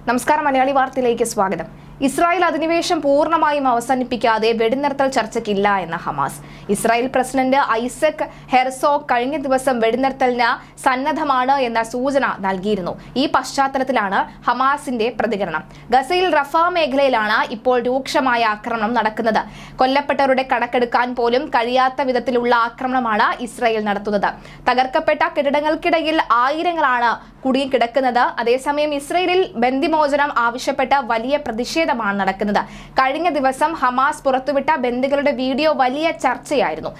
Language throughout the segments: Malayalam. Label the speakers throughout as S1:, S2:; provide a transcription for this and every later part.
S1: നമസ്കാരം, മലയാളി വാർത്തയിലേക്ക് സ്വാഗതം. ഇസ്രായേൽ അധിനിവേശം പൂർണ്ണമായും അവസാനിപ്പിക്കാതെ വെടിനിർത്തൽ ചർച്ചയ്ക്കില്ല എന്ന Hamas. Israel president Isaac Herzog കഴിഞ്ഞ ദിവസം വെടിനിർത്തലിന് സന്നദ്ധമാണ് എന്ന സൂചന നൽകിയിരുന്നു. ഈ പശ്ചാത്തലത്തിലാണ് ഹമാസിന്റെ പ്രതികരണം. ഗസയിൽ റഫ മേഖലയിലാണ് ഇപ്പോൾ രൂക്ഷമായ ആക്രമണം നടക്കുന്നത്. കൊല്ലപ്പെട്ടവരുടെ കണക്കെടുക്കാൻ പോലും കഴിയാത്ത വിധത്തിലുള്ള ആക്രമണമാണ് ഇസ്രായേൽ നടത്തുന്നത്. തകർക്കപ്പെട്ട കെട്ടിടങ്ങൾക്കിടയിൽ ആയിരങ്ങളാണ് കുടുങ്ങിക്കിടക്കുന്നത്. അതേസമയം ഇസ്രായേലിൽ ബന്ദിമോചനം ആവശ്യപ്പെട്ട വലിയ പ്രതിഷേധമാണ് നടക്കുന്നത്. കഴിഞ്ഞ ദിവസം ഹമാസ് പുറത്തുവിട്ട ബന്ദികളുടെ വീഡിയോ വലിയ ചർച്ചയായിരുന്നു.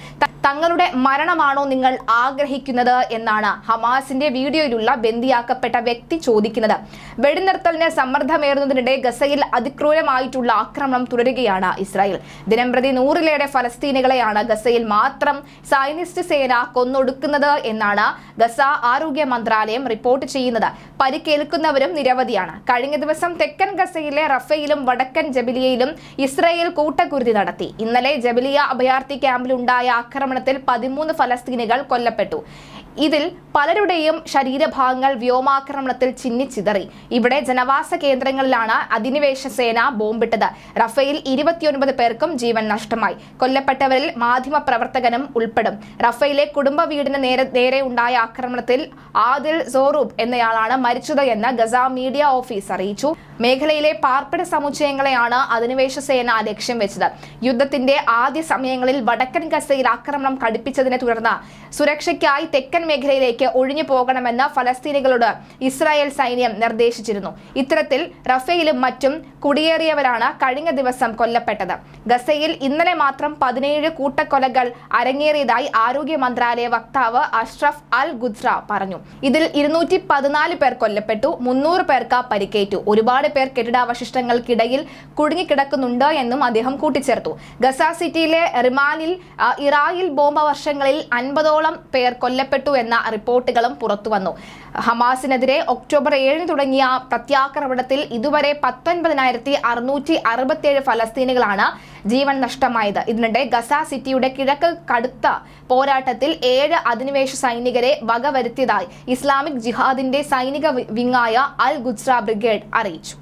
S1: തങ്ങളുടെ മരണമാണോ നിങ്ങൾ ആഗ്രഹിക്കുന്നത് എന്നാണ് ഹമാസിന്റെ വീഡിയോയിലുള്ള ബന്ദിയാക്കപ്പെട്ട വ്യക്തി ചോദിക്കുന്നത്. വെടിനിർത്തലിന് സമ്മർദ്ദമേറുന്നതിനിടെ ഗസയിൽ അതിക്രൂരമായിട്ടുള്ള ആക്രമണം തുടരുകയാണ് ഇസ്രായേൽ. ദിനംപ്രതി 100-ലേറെ ഫലസ്തീനികളെയാണ് ഗസയിൽ മാത്രം സൈനിസ്റ്റ് സേന കൊന്നൊടുക്കുന്നത് എന്നാണ് ഗസ ആരോഗ്യ മന്ത്രാലയം റിപ്പോർട്ട് ചെയ്യുന്നത്. പരിക്കേൽക്കുന്നവരും നിരവധിയാണ്. കഴിഞ്ഞ ദിവസം തെക്കൻ ഗസയിലെ റഫയിലും വടക്കൻ ജബലിയയിലും ഇസ്രായേൽ കൂട്ടക്കുരുതി നടത്തി. ഇന്നലെ ജബലിയ അഭയാർത്ഥി ക്യാമ്പിലുണ്ടായ ആക്രമണത്തിൽ 13 ഫലസ്തീനികൾ കൊല്ലപ്പെട്ടു. ഇതിൽ പലരുടെയും ശരീരഭാഗങ്ങൾ വ്യോമാക്രമണത്തിൽ ചിന്നിച്ചിതറി. ഇവിടെ ജനവാസ കേന്ദ്രങ്ങളിലാണ് അധിനിവേശ സേന ബോംബിട്ടത്. റഫയിൽ 29 പേർക്കും ജീവൻ നഷ്ടമായി. കൊല്ലപ്പെട്ടവരിൽ മാധ്യമപ്രവർത്തകനും ഉൾപ്പെടും. റഫയിലെ കുടുംബ വീടിന് നേരെ ഉണ്ടായ ആക്രമണത്തിൽ ആദിൽ സോറൂബ് എന്നയാളാണ് മരിച്ചത് എന്ന് ഗസ മീഡിയ ഓഫീസ് അറിയിച്ചു. മേഖലയിലെ പാർപ്പിട സമുച്ചയങ്ങളെയാണ് അധിനിവേശ സേന ലക്ഷ്യം വെച്ചത്. യുദ്ധത്തിന്റെ ആദ്യ സമയങ്ങളിൽ വടക്കൻ ഗസയിൽ ആക്രമണം കടുപ്പിച്ചതിനെ തുടർന്ന് സുരക്ഷയ്ക്കായി തെക്കൻ മേഖലയിലേക്ക് ഒഴിഞ്ഞു പോകണമെന്ന് ഫലസ്തീനികളോട് ഇസ്രായേൽ സൈന്യം നിർദ്ദേശിച്ചിരുന്നു. ഇത്തരത്തിൽ റഫയിലും മറ്റും കുടിയേറിയവരാണ് കഴിഞ്ഞ ദിവസം കൊല്ലപ്പെട്ടത്. ഗസയിൽ ഇന്നലെ മാത്രം 17 കൂട്ടക്കൊലകൾ അരങ്ങേറിയതായി ആരോഗ്യ മന്ത്രാലയ വക്താവ് അഷ്റഫ് അൽ ഗുസ്ര പറഞ്ഞു. ഇതിൽ 214 പേർ കൊല്ലപ്പെട്ടു, 300 പേർക്ക് പരിക്കേറ്റു. ഒരുപാട് പേർ കെട്ടിടാവശിഷ്ടങ്ങൾക്കിടയിൽ കുടുങ്ങിക്കിടക്കുന്നുണ്ട് എന്നും അദ്ദേഹം കൂട്ടിച്ചേർത്തു. ഗസ സിറ്റിയിലെ റിമാനിൽ ഇറായിൽ ബോംബ് വർഷങ്ങളിൽ 50ഓളം പേർ കൊല്ലപ്പെട്ടു എന്ന റിപ്പോർട്ടുകളും പുറത്തുവന്നു. ഹമാസിനെതിരെ ഒക്ടോബർ 7 തുടങ്ങിയ പ്രത്യാക്രമണത്തിൽ ഇതുവരെ 19,667 ഫലസ്തീനികളാണ് ജീവൻ നഷ്ടമായത്. ഇതിനിടെ ഗസ സിറ്റിയുടെ കിഴക്ക് കടുത്ത പോരാട്ടത്തിൽ 7 അധിനിവേശ സൈനികരെ വകവരുത്തിയതായി ഇസ്ലാമിക് ജിഹാദിന്റെ സൈനിക വിങ്ങായ അൽ ഗുസ്ര ബ്രിഗേഡ് അറിയിച്ചു.